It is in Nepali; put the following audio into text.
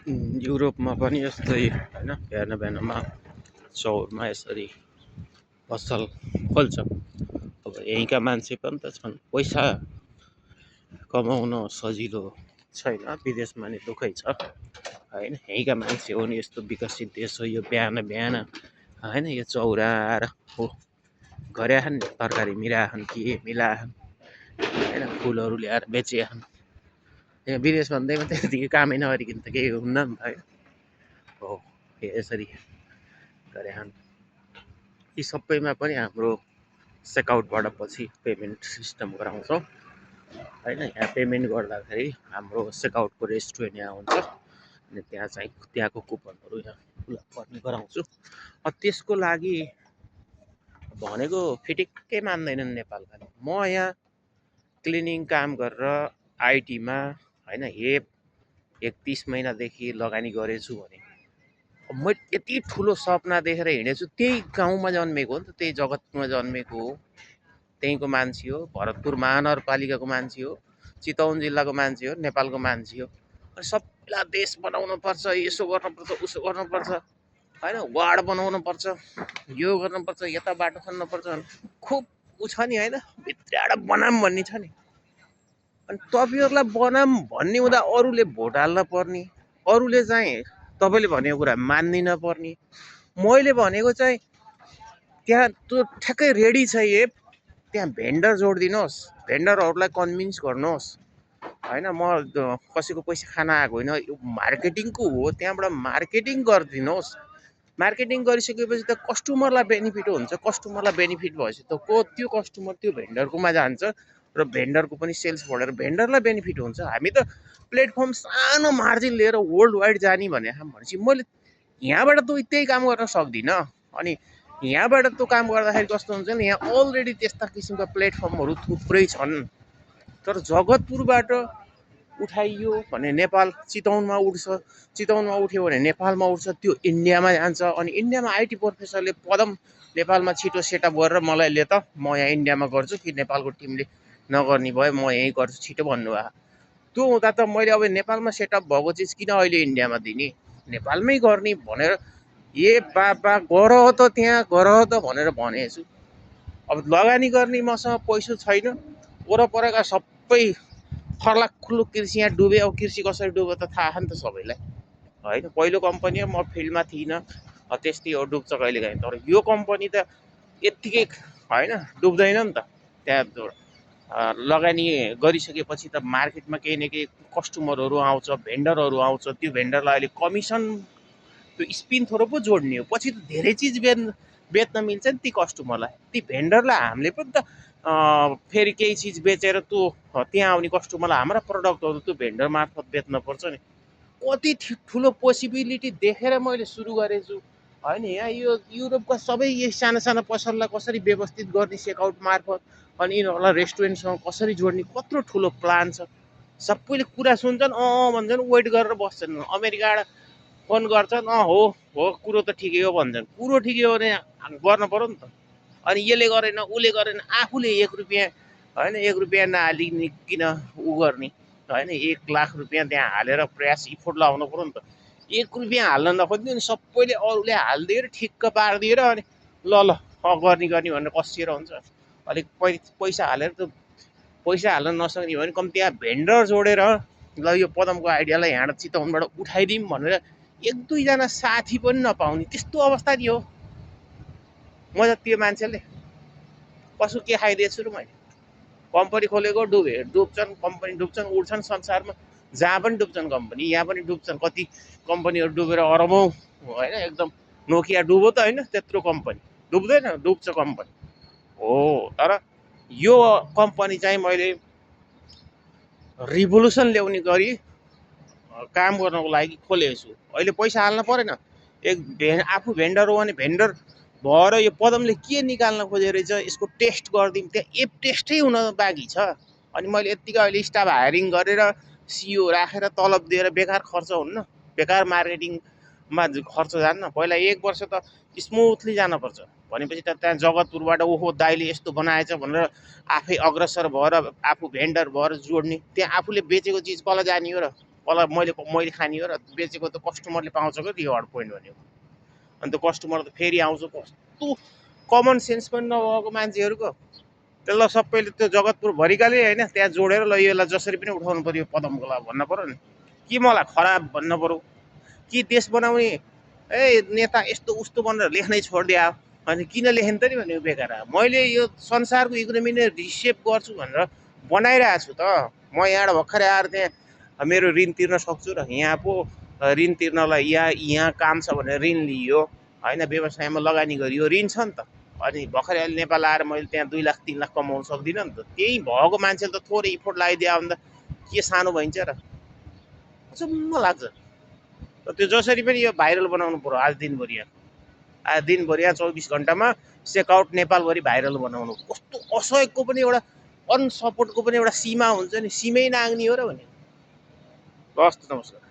युरोपमा पनि यस्तै होइन, बिहान बिहानमा चौरमा यसरी पसल खोल्छ। अब यहीँका मान्छे पनि त छन्, पैसा कमाउन सजिलो छैन, विदेशमा नि दुःखै छ होइन। यहीँका मान्छे हो नि, यस्तो विकसित देश हो यो, बिहान बिहान होइन यो चौरा आएर हो गरेछन्, तरकारी मिलाछन्, के मिलाछन् होइन, फुलहरू ल्याएर बेचिछन्। यहाँ विदेशमा भन्दैमा त्यतिकै कामै नगरिकन त केही हुन्न नि त होइन। हो यसरी गरेछन्। यी सबैमा पनि हाम्रो चेकआउटबाट पछि पेमेन्ट सिस्टम गराउँछौँ होइन। यहाँ पेमेन्ट गर्दाखेरि हाम्रो चेकआउटको रेस्टुरेन्ट यहाँ हुन्छ, अनि त्यहाँ चाहिँ त्यहाँको कुपनहरू यहाँ फिलअप गर्ने गराउँछु। त्यसको लागि भनेको फिटिक्कै मान्दैनन् नेपालका। म यहाँ क्लिनिङ काम गरेर आइटीमा होइन 31 महिनादेखि लगानी गरेछु भने म यति ठुलो सपना देखेर हिँडेछु। त्यही गाउँमा जन्मेको हो नि त, त्यही जगतमा जन्मेको हो, त्यहीँको मान्छे हो, भरतपुर महानगरपालिकाको मान्छे हो, चितवन जिल्लाको मान्छे हो, नेपालको मान्छे हो। अनि सबैलाई देश बनाउनु पर्छ, यसो गर्नुपर्छ, उसो गर्नुपर्छ होइन, वार्ड बनाउनु पर्छ, यो गर्नुपर्छ, यता बाटो खन्नुपर्छ, खुब उ छ नि होइन, भित्रबाट बनाम भन्ने छ नि। अनि तपाईँहरूलाई बनाम भन्ने हुँदा अरूले भोट हाल्न पर्ने, अरूले चाहिँ तपाईँले भनेको कुरा मान्दिन पर्ने। मैले भनेको चाहिँ त्यहाँ त्यो ठ्याक्कै रेडी छ एप, त्यहाँ भेन्डर जोडिदिनुहोस्, भेन्डरहरूलाई कन्भिन्स गर्नुहोस् होइन। म कसैको पैसा खान आएको होइन, यो मार्केटिङको हो, त्यहाँबाट मार्केटिङ गरिदिनुहोस्। मार्केटिङ गरिसकेपछि त कस्टमरलाई बेनिफिट हुन्छ, कस्टमरलाई बेनिफिट भएपछि त त्यो कस्टमर त्यो भेन्डरकोमा जान्छ र भेन्डरको पनि सेल्स बढेर भेन्डरलाई बेनिफिट हुन्छ। हामी त प्लेटफर्म सानो मार्जिन लिएर वर्ल्ड वाइड जाने भनेपछि मैले यहाँबाट त त्यही काम गर्न सक्दिनँ। अनि यहाँबाट त्यो काम गर्दाखेरि कस्तो हुन्छ नि, यहाँ अलरेडी त्यस्ता किसिमका प्लेटफर्महरू थुप्रै छन्। तर जगतपुरबाट उठाइयो भने नेपाल चितवनमा उठ्छ, चितवनमा उठ्यो भने नेपालमा उठ्छ, त्यो इन्डियामा जान्छ। अनि इन्डियामा आइटी प्रोफेसरले पदम नेपालमा छिटो सेटअप गरेर मलाई ले त, म यहाँ इन्डियामा गर्छु कि नेपालको टिमले नगर्ने भयो, म यहीँ गर्छु छिटो भन्नुभयो। त्यो हुँदा त मैले अब नेपालमा सेटअप भएको चिज किन अहिले इन्डियामा दिने, नेपालमै गर्ने भनेर बाबा गर त त्यहाँ गर त भनेर भनेको छु। अब लगानी गर्ने मसँग पैसा छैन, वरपरका सबै खर्लाखुल्लु कृषि यहाँ डुबे। अब कृषि कसरी डुब्यो त थाहा छ नि त सबैलाई होइन। पहिलो कम्पनी हो, म फिल्डमा थिइनँ, त्यस्तै हो, डुब्छ कहिलेकाहीँ। तर यो कम्पनी त यत्तिकै होइन डुब्दैन नि त। त्यहाँ लगानी गरिसकेपछि त मार्केटमा केही न केही कस्टमरहरू आउँछ, भेन्डरहरू आउँछ, त्यो भेन्डरलाई अहिले कमिसन त्यो स्पिन थोरै पो जोड्ने हो, पछि त धेरै चिज बेच्न मिल्छ नि ती कस्टमरलाई। ती भेन्डरलाई हामीले पनि त फेरि केही चिज बेचेर त्यो त्यहाँ आउने कस्टमरलाई हाम्रा प्रडक्टहरू त्यो भेन्डर मार्फत बेच्नुपर्छ नि। कति ठुलो पोसिबिलिटी देखेर मैले सुरु गरेछु होइन। यहाँ यो युरोपका सबै यही साना साना पसललाई कसरी व्यवस्थित गर्ने चेकआउट मार्फत, अनि यिनीहरूलाई रेस्टुरेन्टसँग कसरी जोड्ने, कत्रो ठुलो प्लान छ। सबैले कुरा सुन्छन्, भन्छन्, वेट गरेर बस्छन्। अमेरिकाबाट फोन गर्छन्, हो हो कुरो त ठिकै हो भन्छन्। कुरो ठिकै हो भने गर्न पऱ्यो नि त। अनि यसले गरेन, उसले गरेन, आफूले 1 रुपियाँ होइन 1 रुपियाँ नहालिकन किन उ गर्ने होइन। 1 लाख रुपियाँ त्यहाँ हालेर प्रयास इफोर्ट लगाउनु पऱ्यो नि त। 1 रुपियाँ हाल्न नखोज्ने अनि सबैले अरूले हालिदिएर ठिक्क पारिदिएर अनि ल ल गर्ने भनेर कसिएर हुन्छ। अलिक पैसा हालेर त पैसा हाल्न नसक्ने भने कम्ती यहाँ भेन्डर जोडेर ल यो पदमको आइडियालाई यहाँ चितवनबाट उठाइदिउँ भनेर 1-2जना साथी पनि नपाउने त्यस्तो अवस्था नि हो। म त त्यो मान्छेले कसो के खाइदिएछु र मैले। कम्पनी खोलेको डुब्छन्, कम्पनी डुब्छन्, उठ्छन् संसारमा जहाँ पनि डुब्छन् कम्पनी, यहाँ पनि डुब्छन्। कति कम्पनीहरू डुबेर अरबौँ होइन, एकदम नोकिया डुब्यो त होइन, त्यत्रो कम्पनी डुब्दैन, डुब्छ कम्पनी हो। तर यो कम्पनी चाहिँ मैले रिभोल्युसन ल्याउने गरी काम गर्नको लागि खोलेको छु। अहिले पैसा हाल्न परेन। आफू भेन्डर हो भने भेन्डर भएर यो पदमले के निकाल्न खोजेको रहेछ यसको टेस्ट गरिदिउँ। त्यहाँ एप टेस्टै हुन बाँकी छ। अनि मैले यत्तिकै अहिले स्टाफ हायरिङ गरेर सिओ राखेर तलब दिएर बेकार खर्च हुन्न, बेकार मार्केटिङमा खर्च जान्न। पहिला 1 वर्ष त स्मुथली जानुपर्छ। भनेपछि त त्यहाँ जगतपुरबाट ओहो दाइले यस्तो बनाएछ भनेर आफै अग्रसर भएर आफू भेन्डर भएर जोड्ने। त्यहाँ आफूले बेचेको चिज कसलाई जाने हो र। मलाई मैले खाने हो र बेचेको त कस्टमरले पाउँछ क्या त्यो हर्ड पोइन्ट भनेको। अनि त्यो कस्टमर त फेरि आउँछ, कस्तो कमन सेन्स पनि नभएको मान्छेहरूको। त्यसलाई सबैले त्यो जगतपुरभरिकाले होइन त्यहाँ जोडेर ल यसलाई जसरी पनि उठाउनु पऱ्यो पदमकोलाई भन्न पऱ्यो नि, कि मलाई खराब भन्न पऱ्यो कि देश बनाउने नेता यस्तो उस्तो भनेर लेख्नै छोडिदियो। अनि किन लेखेँ त नि भने बेकार। मैले यो संसारको इकोनोमी नै रिसेप गर्छु भनेर बनाइरहेको छु त। म यहाँबाट भर्खरै आएर त्यहाँ मेरो ऋण तिर्न सक्छु र यहाँ पो ऋण तिर्नलाई यहाँ काम छ भनेर ऋण लियो होइन, व्यवसायमा लगानी गरियो, ऋण छ नि त। अनि भर्खरै अहिले नेपाल आएर मैले त्यहाँ 2 लाख 3 लाख कमाउनु सक्दिनँ नि त। त्यही भएको मान्छेले त थोरै इफोर्ट लगाइदियो भने त के सानो भइन्छ र, अचम्म लाग्छ। र त्यो जसरी पनि यो भाइरल बनाउनु पर्यो आज दिनभरि। आज दिनभरि 24 घन्टामा चेकआउट नेपालभरि भाइरल बनाउनु। कस्तो असहयोगको पनि एउटा अनसपोर्टको पनि एउटा सीमा हुन्छ नि, सीमै नाग्ने हो र भने। हस् त नमस्कार।